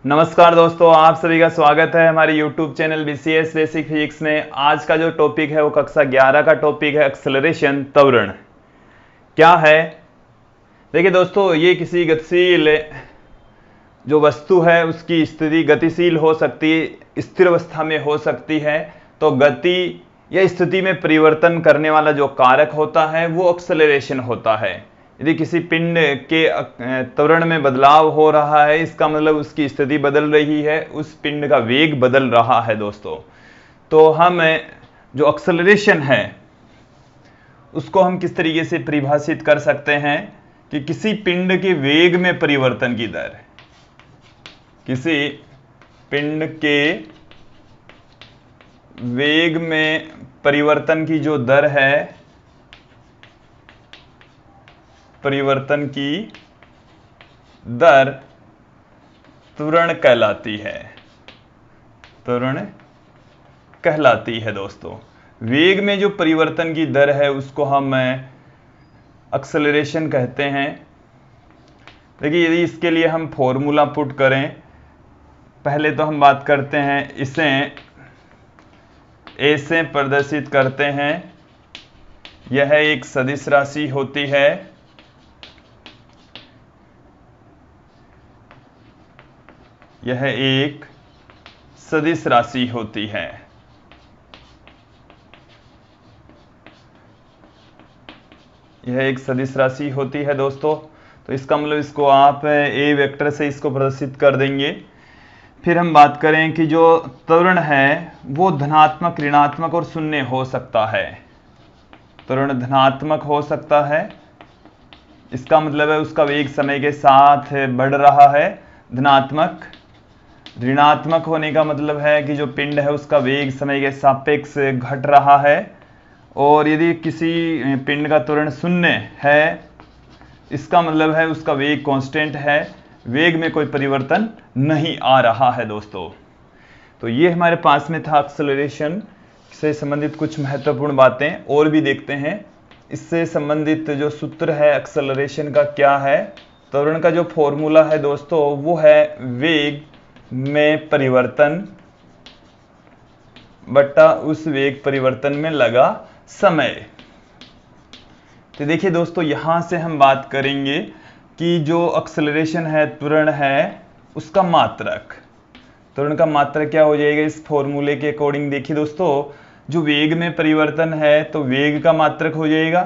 नमस्कार दोस्तों, आप सभी का स्वागत है हमारे YouTube channel BCS basic physics में। आज का जो टॉपिक है वो कक्षा 11 का टॉपिक है एक्सेलरेशन, त्वरण क्या है। देखिए दोस्तों, ये किसी गतिशील जो वस्तु है उसकी स्थिति गतिशील हो सकती है, स्थिर अवस्था में हो सकती है। तो गति या स्थिति में परिवर्तन करने वाला जो कारक होता है वो एक्सेलरेशन होता है। यदि किसी पिंड के त्वरण में बदलाव हो रहा है, इसका मतलब उसकी स्थिति बदल रही है, उस पिंड का वेग बदल रहा है दोस्तों। तो हम जो एक्सेलरेशन है उसको हम किस तरीके से परिभाषित कर सकते हैं कि किसी पिंड के वेग में परिवर्तन की दर, किसी पिंड के वेग में परिवर्तन की जो दर है, परिवर्तन की दर त्वरण कहलाती है। त्वरण कहलाती है दोस्तों। वेग में जो परिवर्तन की दर है उसको हम एक्सेलरेशन कहते हैं। देखिए, यदि इसके लिए हम फॉर्मूला पुट करें, पहले तो हम बात करते हैं इसे ए से प्रदर्शित करते हैं। यह एक सदिश राशि होती है। यह एक सदिश राशि होती है। यह एक सदिश राशि होती है दोस्तों। तो इसका मतलब इसको आप ए वेक्टर से इसको प्रदर्शित कर देंगे। फिर हम बात करें कि जो त्वरण है वो धनात्मक, ऋणात्मक और शून्य हो सकता है। त्वरण धनात्मक हो सकता है, इसका मतलब है उसका वेग समय के साथ बढ़ रहा है। धनात्मक, ऋणात्मक होने का मतलब है कि जो पिंड है उसका वेग समय के सापेक्ष घट रहा है। और यदि किसी पिंड का त्वरण शून्य है, इसका मतलब है उसका वेग कांस्टेंट है, वेग में कोई परिवर्तन नहीं आ रहा है दोस्तों। तो ये हमारे पास में था एक्सेलरेशन से संबंधित कुछ महत्वपूर्ण बातें। और भी देखते हैं इससे संबंधित जो सूत्र है एक्सेलरेशन का क्या है। त्वरण का जो फॉर्मूला है दोस्तों वो है वेग में परिवर्तन बटा उस वेग परिवर्तन में लगा समय। तो देखिए दोस्तों, यहां से हम बात करेंगे कि जो एक्सेलरेशन है, त्वरण है, उसका मात्रक। त्वरण का मात्रक क्या हो जाएगा इस फॉर्मूले के अकॉर्डिंग। देखिए दोस्तों, जो वेग में परिवर्तन है तो वेग का मात्रक हो जाएगा।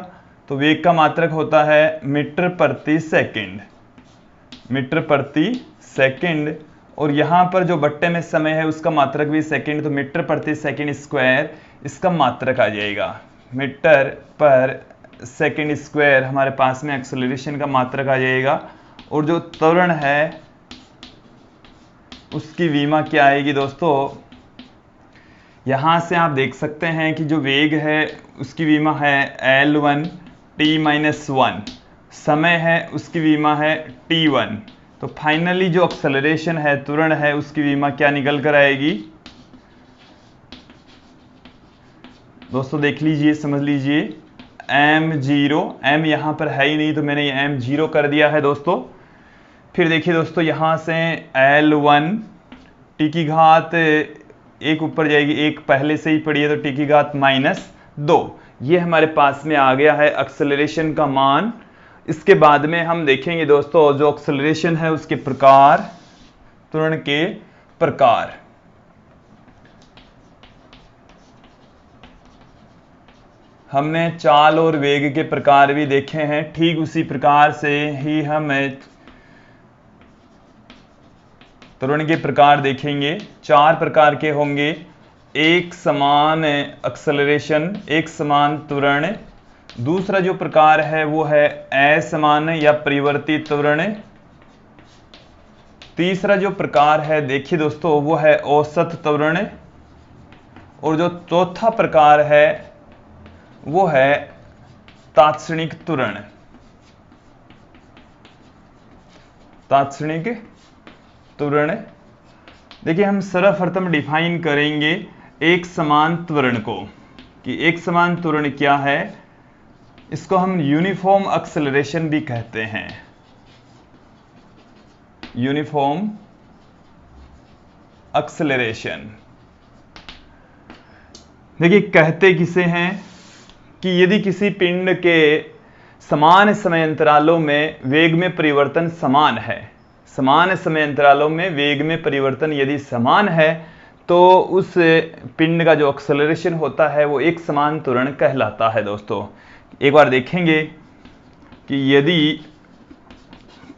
तो वेग का मात्रक होता है मीटर प्रति सेकंड, मीटर प्रति सेकंड। और यहां पर जो बट्टे में समय है उसका मात्रक भी सेकंड, तो मीटर प्रति सेकंड स्क्वायर इसका मात्रक आ जाएगा। मीटर पर सेकंड स्क्वायर हमारे पास में एक्सेलरेशन का मात्रक आ जाएगा। और जो त्वरण है उसकी विमा क्या आएगी दोस्तों। यहां से आप देख सकते हैं कि जो वेग है उसकी विमा है L1 t-1, समय है उसकी विमा है t1। तो फाइनली जो एक्सेलरेशन है, त्वरण है, उसकी विमा क्या निकल कर आएगी दोस्तों। देख लीजिए, समझ लीजिए, m0, m यहां पर है ही नहीं तो मैंने ये m0 कर दिया है दोस्तों। फिर देखिए दोस्तों, यहां से L1 टी की घात एक ऊपर जाएगी, एक पहले से ही पड़ी है तो टी की घात -2। ये हमारे पास में आ गया है एक्सेलरेशन का मान। इसके बाद में हम देखेंगे दोस्तों जो एक्सेलरेशन है उसके प्रकार, त्वरण के प्रकार। हमने चाल और वेग के प्रकार भी देखे हैं, ठीक उसी प्रकार से ही हम त्वरण के प्रकार देखेंगे। 4 प्रकार के होंगे। एक समान एक्सेलरेशन, एक समान त्वरण। दूसरा जो प्रकार है वो है असमान या परिवर्तित त्वरण। तीसरा जो प्रकार है देखिए दोस्तों वो है औसत त्वरण। और जो चौथा प्रकार है वो है तात्क्षणिक त्वरण। तात्क्षणिक त्वरण। देखिए, हम सर्वप्रथम डिफाइन करेंगे एक समान त्वरण को कि एक समान त्वरण क्या है। इसको हम यूनिफॉर्म एक्सेलरेशन भी कहते हैं। Uniform acceleration. देखिए कहते किसे हैं कि यदि किसी पिंड के समान समय अंतरालों में वेग में परिवर्तन समान है, समान समय अंतरालों में वेग में परिवर्तन यदि समान है, तो उस पिंड का जो एक्सेलरेशन होता है वो एक समान त्वरण कहलाता है। दोस्तों एक बार देखेंगे कि यदि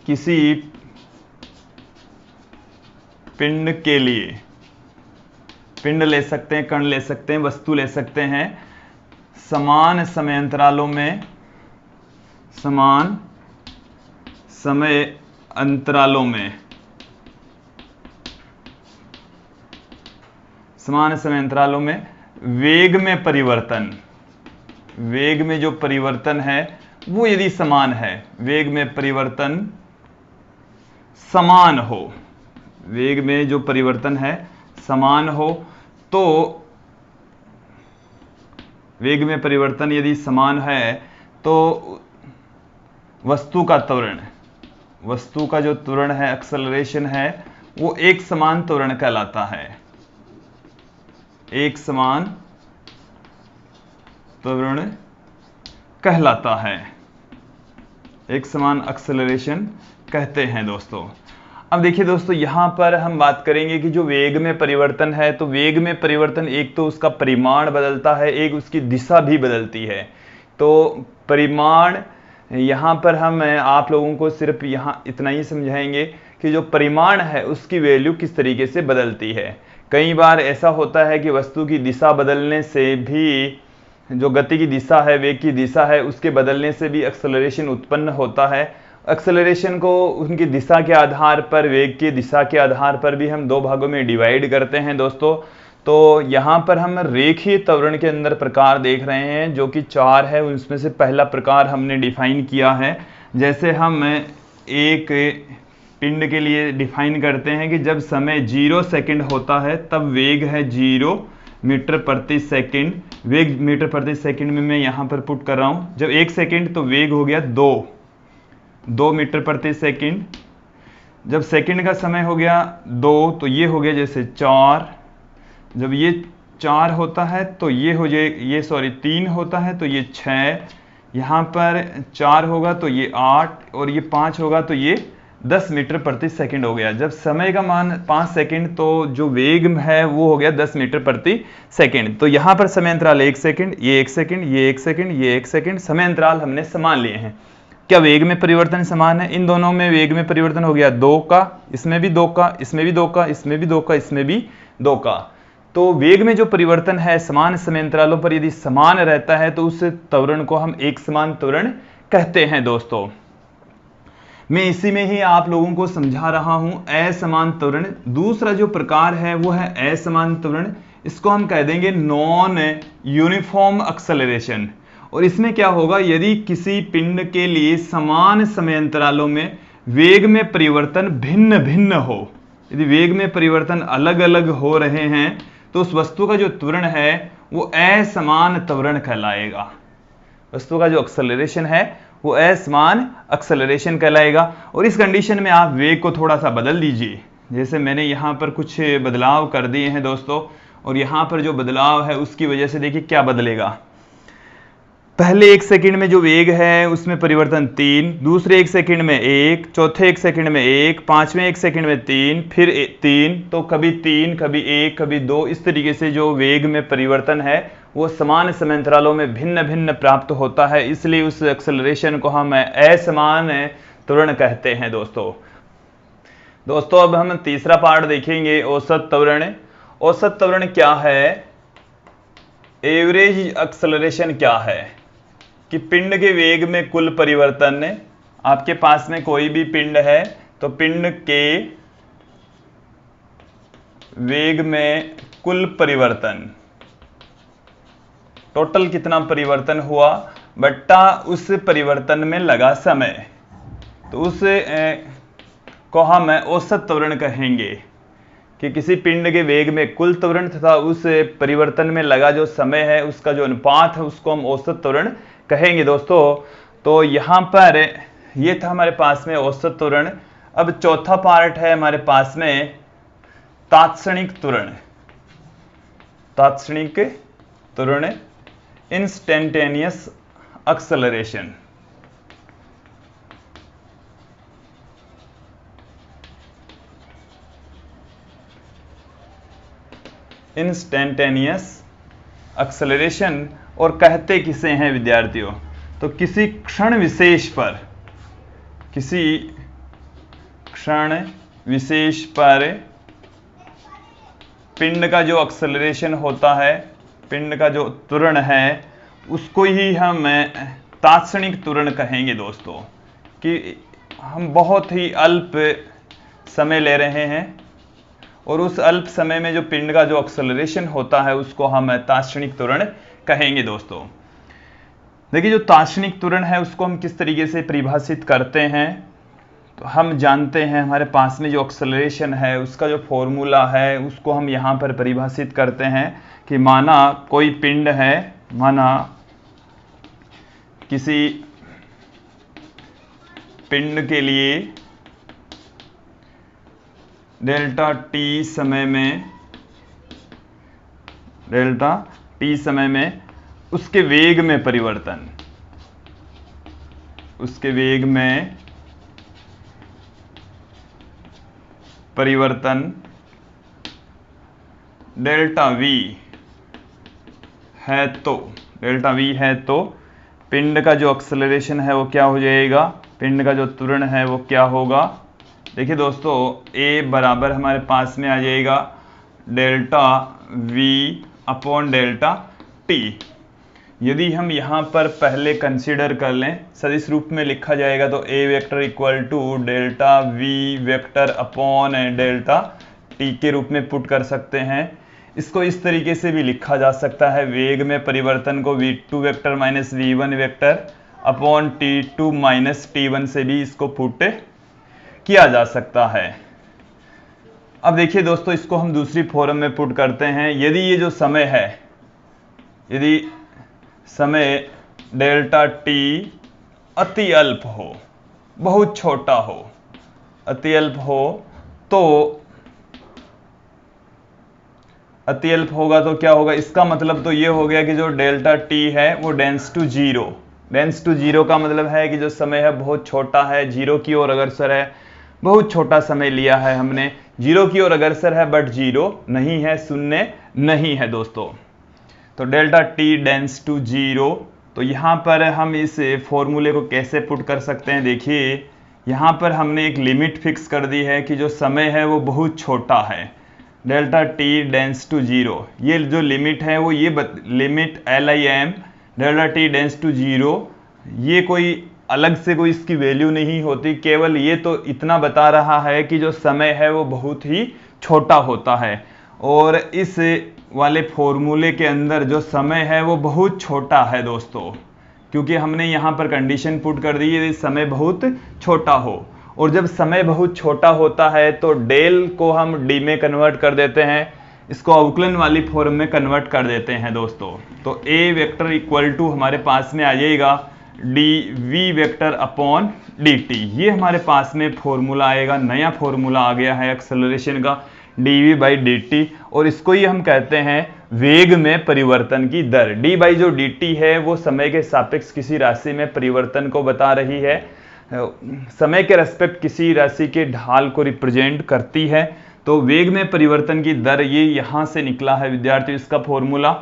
किसी पिंड के लिए, पिंड ले सकते हैं, कण ले सकते हैं, वस्तु ले सकते हैं, समान समय अंतरालों में, समान समय अंतरालों में, समान समय अंतरालों में वेग में परिवर्तन, वेग में जो परिवर्तन है वो यदि समान है, वेग में परिवर्तन समान हो, वेग में जो परिवर्तन है समान हो, तो वेग में परिवर्तन यदि समान है तो वस्तु का त्वरण, वस्तु का जो त्वरण है, एक्सेलरेशन है, वो एक समान त्वरण कहलाता है, एक समान त्वरण कहलाता है, एक समान एक्सेलरेशन कहते हैं दोस्तों। अब देखिए दोस्तों यहां पर हम बात करेंगे कि जो वेग में परिवर्तन है, तो वेग में परिवर्तन एक तो उसका परिमाण बदलता है, एक उसकी दिशा भी बदलती है। तो परिमाण यहां पर हम आप लोगों को सिर्फ यहां इतना ही समझाएंगे कि जो परिमाण है उसकी वैल्यू किस तरीके से बदलती है। कई बार ऐसा होता है कि वस्तु की दिशा बदलने से भी, जो गति की दिशा है, वेग की दिशा है, उसके बदलने से भी एक्सेलरेशन उत्पन्न होता है। एक्सेलरेशन को उनकी दिशा के आधार पर, वेग की दिशा के आधार पर भी हम दो भागों में डिवाइड करते हैं दोस्तों। तो यहाँ पर हम रेखीय त्वरण के अंदर प्रकार देख रहे हैं जो कि 4 है, उसमें से पहला प्रकार हमने डिफाइन किया है। जैसे हम एक पिंड के लिए डिफाइन करते हैं कि जब समय 0 सेकंड होता है तब वेग है 0 मीटर प्रति सेकंड, वेग मीटर प्रति सेकंड में मैं यहाँ पर पुट कर रहा हूँ। जब 1 सेकंड तो वेग हो गया 2 मीटर प्रति सेकंड। जब सेकंड का समय हो गया 2 तो ये हो गया जैसे 4। जब ये 4 होता है तो ये हो जाए, ये सॉरी 3 होता है तो ये 6, यहाँ पर 4 होगा तो ये 8 और ये 5 होगा तो ये 10 मीटर प्रति सेकंड हो गया। जब समय का मान 5 सेकंड तो जो वेग है वो हो गया 10 मीटर प्रति सेकंड। तो यहाँ पर समय अंतराल 1 सेकंड, ये 1 सेकंड, ये 1 सेकंड, ये 1 सेकंड, समय अंतराल हमने समान लिए हैं। क्या वेग में परिवर्तन समान है? इन दोनों में वेग में परिवर्तन हो गया 2 का, इसमें भी 2 का, इसमें भी 2 का, इसमें भी 2 का, इसमें भी 2 का। तो वेग में जो परिवर्तन है समान समय अंतरालों पर यदि समान रहता है तो उस त्वरण को हम एक समान त्वरण कहते हैं दोस्तों। मैं इसी में ही आप लोगों को समझा रहा हूं असमान त्वरण। दूसरा जो प्रकार है वो है असमान त्वरण, इसको हम कह देंगे नॉन यूनिफॉर्म एक्सेलरेशन। और इसमें क्या होगा, यदि किसी पिंड के लिए समान समय अंतरालों में वेग में परिवर्तन भिन्न भिन्न हो, यदि वेग में परिवर्तन अलग अलग हो रहे हैं तो उस वस्तु का जो त्वरण है वो असमान त्वरण कहलाएगा। वस्तु का जो एक्सेलरेशन है वो असमान एक्सेलरेशन कहलाएगा। और इस कंडीशन में आप वेग को थोड़ा सा बदल दीजिए, जैसे मैंने यहाँ पर कुछ बदलाव कर दिए हैं दोस्तों, और यहाँ पर जो बदलाव है उसकी वजह से देखिए क्या बदलेगा। पहले 1 सेकंड में जो वेग है उसमें परिवर्तन 3, दूसरे 1 सेकंड में 1, चौथे 1 सेकंड में 1, पांचवें 1 सेकंड में 3, फिर 3, तो कभी 3, कभी 1, कभी 2, इस तरीके से जो वेग में परिवर्तन है वो समान समय अंतरालों में भिन्न भिन्न प्राप्त होता है, इसलिए उस एक्सेलरेशन को हम असमान त्वरण कहते हैं दोस्तों अब हम तीसरा पार्ट देखेंगे, औसत त्वरण। औसत त्वरण क्या है, एवरेज एक्सेलरेशन क्या है, कि पिंड के वेग में कुल परिवर्तन। आपके पास में कोई भी पिंड है तो पिंड के वेग में कुल परिवर्तन, टोटल कितना परिवर्तन हुआ बट्टा उस परिवर्तन में लगा समय, तो उस को हम औसत त्वरण कहेंगे। कि किसी पिंड के वेग में कुल त्वरण तथा उस परिवर्तन में लगा जो समय है उसका जो अनुपात है उसको हम औसत त्वरण कहेंगे दोस्तों। तो यहाँ पर ये था हमारे पास में औसत त्वरण। अब चौथा पार्ट है हमारे पास में तात्क्षणिक त्वरण इंस्टेंटेनियस एक्सेलरेशन। इंस्टेंटेनियस एक्सेलरेशन और कहते किसे हैं विद्यार्थियों? तो किसी क्षण विशेष पर पिंड का जो एक्सेलरेशन होता है, पिंड का जो त्वरण है, उसको ही हम तात्क्षणिक त्वरण कहेंगे दोस्तों। कि हम बहुत ही अल्प समय ले रहे हैं और उस अल्प समय में जो पिंड का जो एक्सेलरेशन होता है उसको हम तात्क्षणिक त्वरण कहेंगे दोस्तों। देखिए जो तात्क्षणिक त्वरण है उसको हम किस तरीके से परिभाषित करते हैं, तो हम जानते हैं हमारे पास में जो एक्सेलरेशन है उसका जो फॉर्मूला है उसको हम यहाँ पर परिभाषित करते हैं कि माना कोई पिंड है, माना किसी पिंड के लिए डेल्टा टी समय में उसके वेग में परिवर्तन डेल्टा वी है तो पिंड का जो एक्सेलरेशन है वो क्या हो जाएगा, पिंड का जो त्वरण है वो क्या होगा। देखिए दोस्तों A बराबर हमारे पास में आ जाएगा delta V upon delta T। यदि हम यहाँ पर पहले कंसीडर कर लें, सदिश रूप में लिखा जाएगा तो A vector equal to delta V vector upon delta T के रूप में पुट कर सकते हैं। इसको इस तरीके से भी लिखा जा सकता है, वेग में परिवर्तन को V2 vector minus V1 vector upon T2 minus T1 से भी इसको पुट किया जा सकता है। अब देखिए दोस्तों इसको हम दूसरी फॉर्म में पुट करते हैं। यदि ये जो समय है, यदि समय डेल्टा टी अति अल्प हो, बहुत छोटा हो, अति अल्प होगा तो क्या होगा, इसका मतलब तो ये हो गया कि जो डेल्टा टी है वो डेंस टू जीरो का मतलब है कि जो समय है बहुत छोटा है, जीरो की ओर अग्रसर है, बहुत छोटा समय लिया है हमने, जीरो की ओर अग्रसर है बट जीरो नहीं है, शून्य नहीं है दोस्तों। तो delta T tends to zero. तो यहाँ पर हम इस फॉर्मूले को कैसे पुट कर सकते हैं, देखिए यहाँ पर हमने एक लिमिट फिक्स कर दी है कि जो समय है वो बहुत छोटा है, delta T tends to zero. ये जो लिमिट है वो ये limit LIM delta T tends to zero, ये कोई अलग से कोई इसकी वैल्यू नहीं होती, केवल ये तो इतना बता रहा है कि जो समय है वो बहुत ही छोटा होता है। और इस वाले फॉर्मूले के अंदर जो समय है वो बहुत छोटा है दोस्तों, क्योंकि हमने यहाँ पर कंडीशन पुट कर दी है समय बहुत छोटा हो। और जब समय बहुत छोटा होता है तो डेल को हम डी में कन्वर्ट कर देते हैं, इसको अवकलन वाली फॉर्म में कन्वर्ट कर देते हैं दोस्तों। तो A वेक्टर इक्वल टू हमारे पास में आ जाएगा dv वेक्टर अपॉन dt। ये हमारे पास में फॉर्मूला आएगा, नया फॉर्मूला आ गया है एक्सेलरेशन का, dv बाई dt। और इसको ही हम कहते हैं वेग में परिवर्तन की दर। d बाई जो dt है वो समय के सापेक्ष किसी राशि में परिवर्तन को बता रही है, समय के रेस्पेक्ट किसी राशि के ढाल को रिप्रेजेंट करती है। तो वेग में परिवर्तन की दर ये यहां से निकला है विद्यार्थियों इसका फॉर्मूला।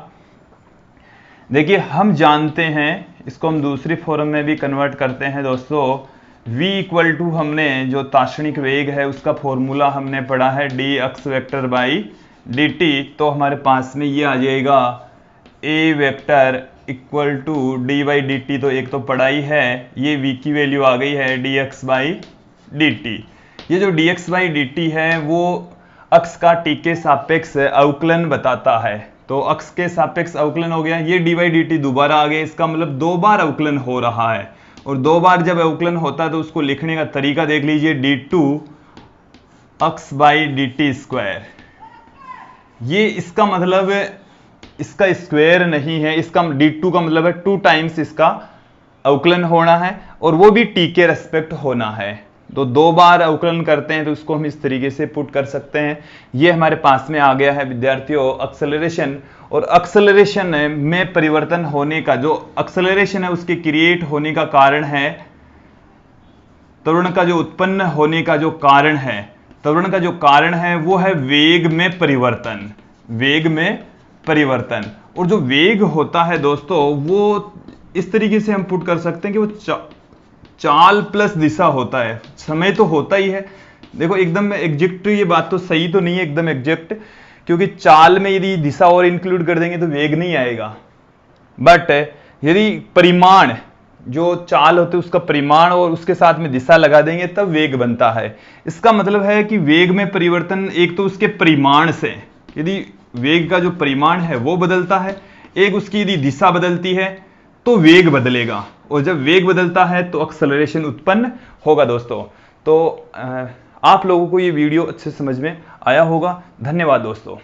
देखिए हम जानते हैं, इसको हम दूसरी फॉर्म में भी कन्वर्ट करते हैं दोस्तों। v इक्वल टू हमने जो तात्क्षणिक वेग है उसका फॉर्मूला हमने पढ़ा है dx वेक्टर बाई dt। तो हमारे पास में ये आ जाएगा a vector equal to D by D T. तो एक तो पढ़ा ही है, ये v की वैल्यू आ गई है dx बाई dt। ये जो dx बाई dt है वो अक्ष का t के सापेक्ष अवकलन बताता है। तो अक्ष के सापेक्ष अवकलन हो गया, ये डी बाई डी टी दोबारा आ गया, इसका मतलब दो बार अवकलन हो रहा है। और दो बार जब अवकलन होता है तो उसको लिखने का तरीका देख लीजिए, d2 अक्ष बाई डी टी स्क्वायर। ये इसका मतलब इसका स्क्वायर नहीं है, इसका d2 का मतलब है 2 टाइम्स इसका अवकलन होना है और वो भी t के रेस्पेक्ट होना है। तो 2 बार अवकलन करते हैं तो उसको हम इस तरीके से पुट कर सकते हैं। ये हमारे पास में आ गया है विद्यार्थियों एक्सेलरेशन। और एक्सेलरेशन में परिवर्तन होने का जो एक्सेलरेशन है उसके क्रिएट होने का कारण है, त्वरण का जो उत्पन्न होने का जो कारण है, त्वरण का जो कारण है वो है वेग में परिवर्तन, वेग में परिवर्तन। और जो वेग होता है दोस्तों वो इस तरीके से हम पुट कर सकते हैं कि वो चाल प्लस दिशा होता है, समय तो होता ही है। देखो एकदम एग्जैक्ट ये बात तो सही तो नहीं है एकदम एग्जैक्ट, क्योंकि चाल में यदि दिशा और इंक्लूड कर देंगे तो वेग नहीं आएगा। बट यदि परिमाण जो चाल होते है उसका परिमाण और उसके साथ में दिशा लगा देंगे तब वेग बनता है। इसका मतलब है कि वेग में परिवर्तन एक तो उसके परिमाण से, यदि वेग का जो परिमाण है वो बदलता है, एक उसकी यदि दिशा बदलती है तो वेग बदलेगा, और जब वेग बदलता है तो एक्सेलरेशन उत्पन्न होगा दोस्तों। तो आप लोगों को ये वीडियो अच्छे समझ में आया होगा। धन्यवाद दोस्तों।